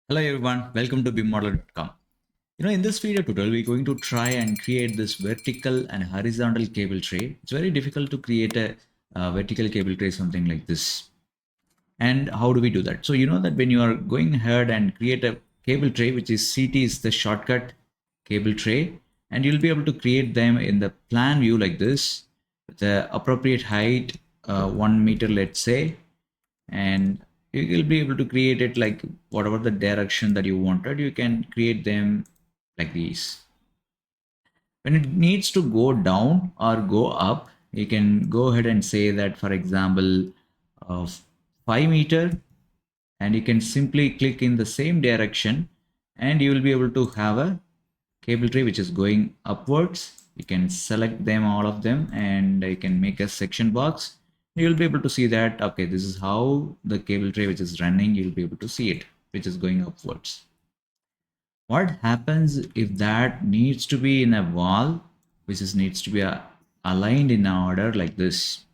Hello everyone, welcome to BIMModel.com. In this video tutorial, we're going to try and create this vertical and horizontal cable tray. It's very difficult to create a vertical cable tray, something like this. And how do we do that? So you know that when you are going ahead and create a cable tray, which is CT is the shortcut cable tray, and you'll be able to create them in the plan view like this, with the appropriate height, 1 meter, let's say, and you will be able to create it like whatever the direction that you wanted. You can create them like these. When it needs to go down or go up, you can go ahead and say that, for example, 5 meter, and you can simply click in the same direction and you will be able to have a cable tray which is going upwards. You can select them, all of them, and you can make a section box. You'll be able to see that, okay, this is how the cable tray which is running, you'll be able to see it, which is going upwards. What happens if that needs to be in a wall, which is needs to be aligned in order like this?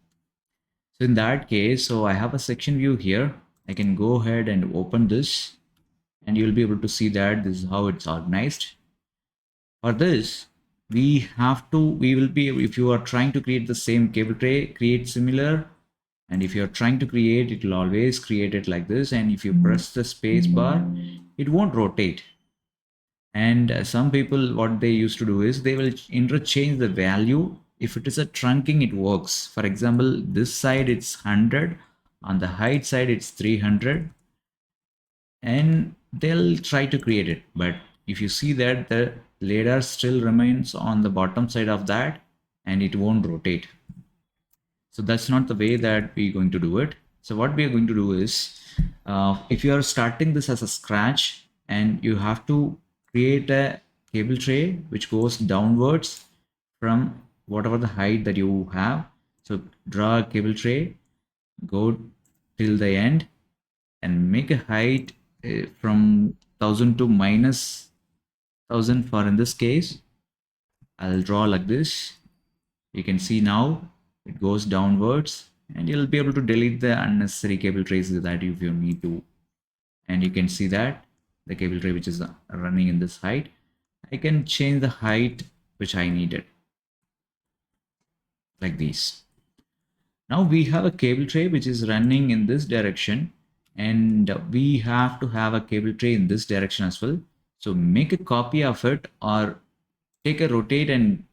So in that case, so I have a section view here. I can go ahead and open this and you'll be able to see that this is how it's organized. For this, we will be, if you are trying to create the same cable tray, create similar. And if you're trying to create, it will always create it like this. And if you press the space bar, it won't rotate. And some people, what they used to do is they will interchange the value. If it is a trunking, it works. For example, this side it's 100, on the height side it's 300, and they'll try to create it. But if you see that the ladder still remains on the bottom side of that and it won't rotate. So that's not the way that we're going to do it. So what we are going to do is, if you are starting this as a scratch and you have to create a cable tray which goes downwards from whatever the height that you have. So draw a cable tray, go till the end and make a height from 1000 to minus 1000. For in this case, I'll draw like this. You can see now it goes downwards, and you'll be able to delete the unnecessary cable trays that if you need to. And you can see that the cable tray which is running in this height, I can change the height which I needed like this. Now we have a cable tray which is running in this direction, and we have to have a cable tray in this direction as well. So make a copy of it or take a rotate and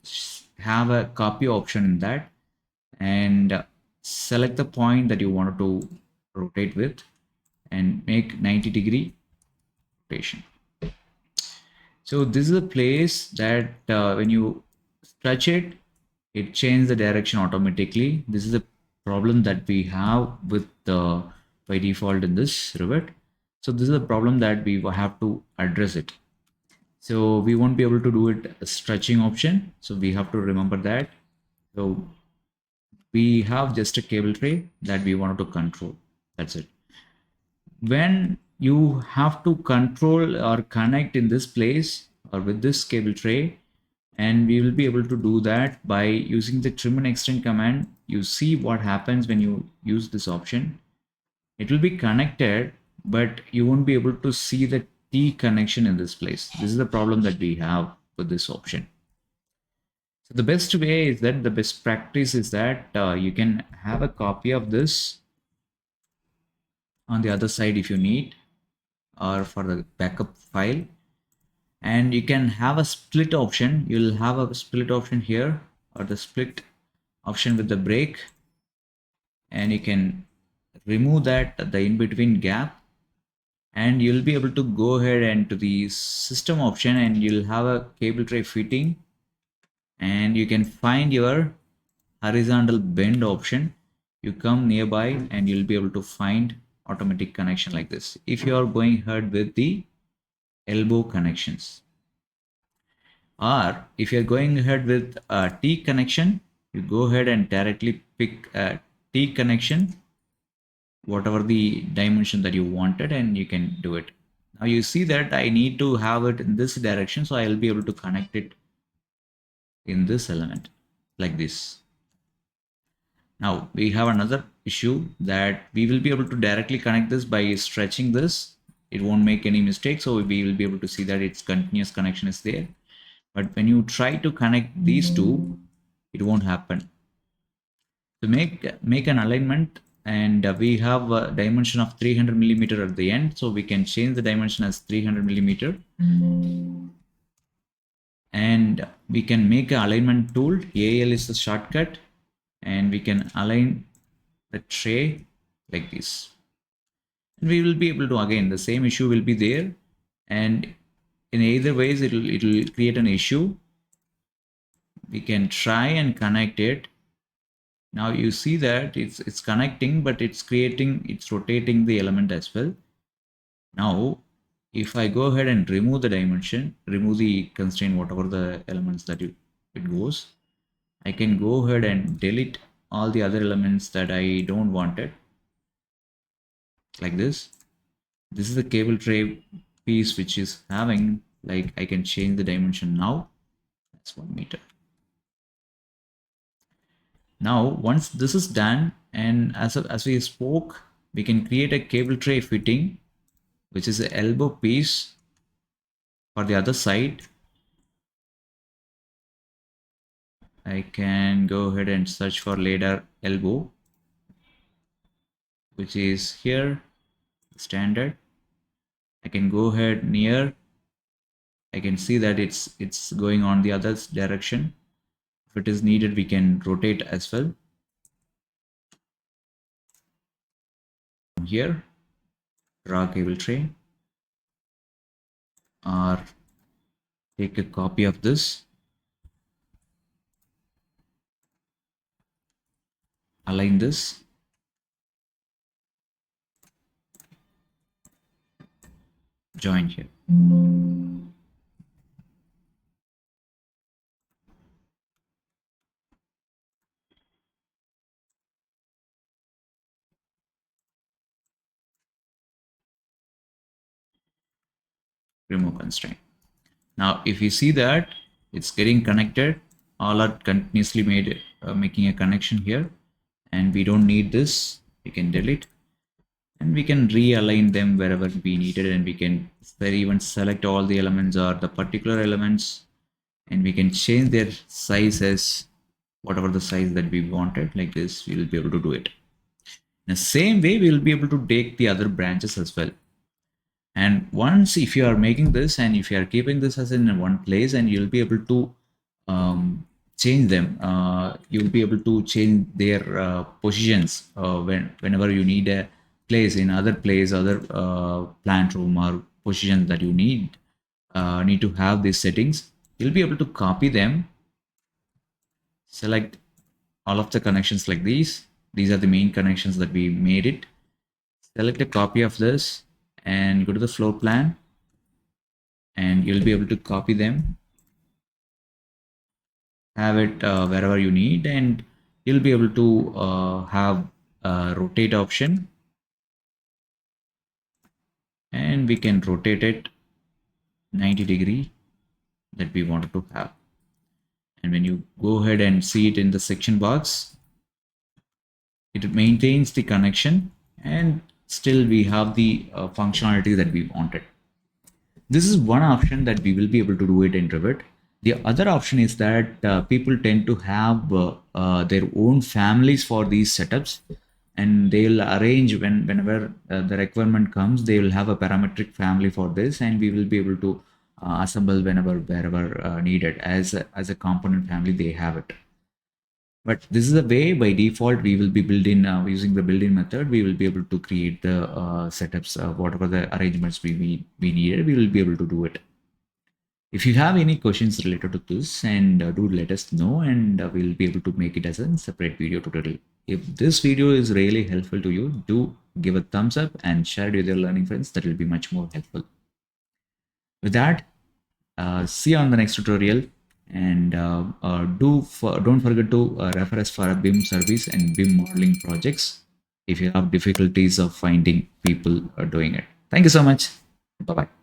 have a copy option in that, and select the point that you want to rotate with and make 90-degree rotation. So this is a place that when you stretch it, it changes the direction automatically. This is a problem that we have with by default in this Revit. So this is a problem that we have to address it. So we won't be able to do it a stretching option. So we have to remember that. So we have just a cable tray that we wanted to control. That's it. When you have to control or connect in this place or with this cable tray, and we will be able to do that by using the trim and extend command. You see what happens when you use this option. It will be connected, but you won't be able to see the T connection in this place. This is the problem that we have with this option. So the best way is that the best practice is that you can have a copy of this on the other side if you need, or for the backup file. And you can have a split option. You'll have a split option here, or the split option with the break, and you can remove that the in between gap, and you'll be able to go ahead and to the system option, and you'll have a cable tray fitting, and you can find your horizontal bend option. You come nearby and you'll be able to find automatic connection like this if you are going ahead with the elbow connections. Or if you're going ahead with a T connection, you go ahead and directly pick a T connection, whatever the dimension that you wanted, and you can do it. Now you see that I need to have it in this direction, so I'll be able to connect it in this element like this. Now we have another issue that we will be able to directly connect this by stretching this. it won't make any mistake. So we will be able to see that its continuous connection is there. But when you try to connect these two, it won't happen. To make an alignment, and we have a dimension of 300 millimeter at the end, so we can change the dimension as 300 millimeter. And we can make an alignment tool. AL is the shortcut, and we can align the tray like this. And we will be able to, again, the same issue will be there, and in either ways it will create an issue. We can try and connect it. Now you see that it's connecting, but it's rotating the element as well. Now if I go ahead and remove the dimension, remove the constraint, whatever the elements that it goes, I can go ahead and delete all the other elements that I don't want it, like this. This is the cable tray piece which is having, like, I can change the dimension now. That's 1 meter. Now once this is done, and as we spoke, we can create a cable tray fitting, which is the elbow piece for the other side. I can go ahead and search for ladder elbow, which is here, standard. I can go ahead near. I can see that it's going on the other direction. If it is needed, we can rotate as well. Here, draw cable tray, or take a copy of this, align this, join here. Remove constraint. Now if you see that it's getting connected, all are continuously making a connection here, and we don't need this. We can delete, and we can realign them wherever we needed, and we can even select all the elements or the particular elements, and we can change their sizes, whatever the size that we wanted. Like this, we will be able to do it. In the same way, we will be able to take the other branches as well. And once, if you are making this and if you are keeping this as in one place, and you'll be able to change them, you'll be able to change their positions whenever you need a place in other place, other plant room or position that you need to have these settings. You'll be able to copy them, select all of the connections like these. These are the main connections that we made it. Select a copy of this and go to the floor plan, and you'll be able to copy them, have it wherever you need, and you'll be able to have a rotate option, and we can rotate it 90-degree that we wanted to have. And when you go ahead and see it in the section box, it maintains the connection, and still we have the functionality that we wanted. This is one option that we will be able to do it in Revit. The other option is that people tend to have their own families for these setups, and they'll arrange whenever the requirement comes, they will have a parametric family for this, and we will be able to assemble wherever needed as a component family. They have it. But this is a way by default we will be building using the built-in method. We will be able to create the setups, whatever the arrangements we needed, we will be able to do it. If you have any questions related to this, and do let us know, and we'll be able to make it as a separate video tutorial. If this video is really helpful to you, do give a thumbs up and share it with your learning friends. That will be much more helpful. With that, see you on the next tutorial, and don't forget to refer us for a BIM service and BIM modeling projects if you have difficulties of finding people doing it. Thank you so much. Bye bye.